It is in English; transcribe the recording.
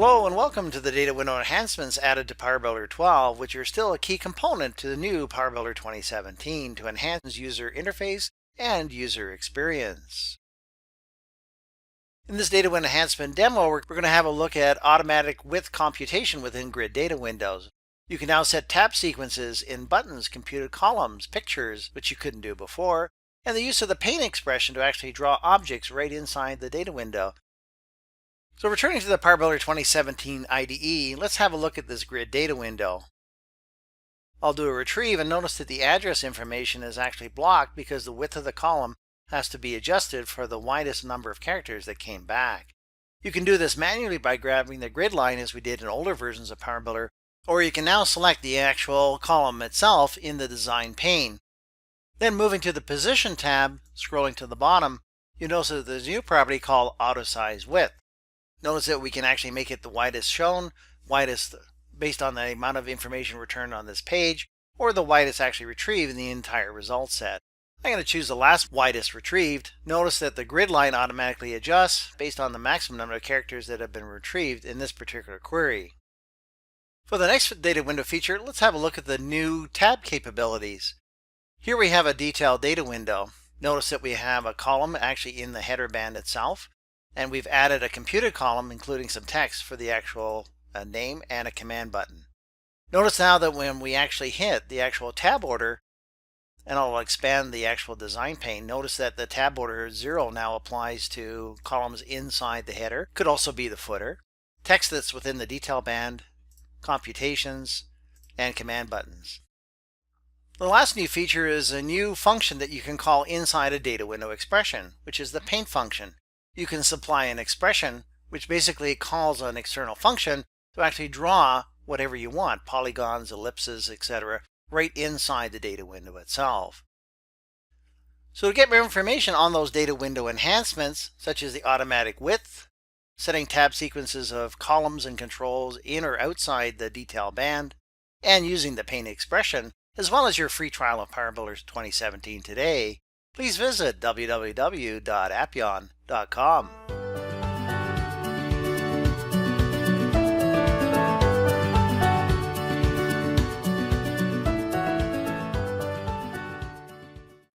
Hello and welcome to the data window enhancements added to Power Builder 12, which are still a key component to the new Power Builder 2017 to enhance user interface and user experience. In this data window enhancement demo, we're going to have a look at automatic width computation within grid data windows. You can now set tab sequences in buttons, computed columns, pictures, which you couldn't do before, and the use of the paint expression to actually draw objects right inside the data window. So returning to the Power Builder 2017 IDE, let's have a look at this grid data window. I'll do a retrieve and notice that the address information is actually blocked because the width of the column has to be adjusted for the widest number of characters that came back. You can do this manually by grabbing the grid line as we did in older versions of Power Builder, or you can now select the actual column itself in the design pane. Then moving to the position tab, scrolling to the bottom, you notice that there's a new property called auto size width. Notice that we can actually make it the widest shown, widest based on the amount of information returned on this page, or the widest actually retrieved in the entire result set. I'm going to choose the last widest retrieved. Notice that the grid line automatically adjusts based on the maximum number of characters that have been retrieved in this particular query. For the next data window feature, let's have a look at the new tab capabilities. Here we have a detailed data window. Notice that we have a column actually in the header band itself. And we've added a computed column including some text for the actual name and a command button. Notice now that when we actually hit the actual tab order, and I'll expand the actual design pane, notice that the tab order 0 now applies to columns inside the header, could also be the footer, text that's within the detail band, computations, and command buttons. The last new feature is a new function that you can call inside a data window expression, which is the paint function. You can supply an expression which basically calls an external function to actually draw whatever you want, polygons, ellipses, etc., right inside the data window itself. So to get more information on those data window enhancements, such as the automatic width, setting tab sequences of columns and controls in or outside the detail band, and using the paint expression, as well as your free trial of Power Builder 2017 today, please visit www.appeon.com.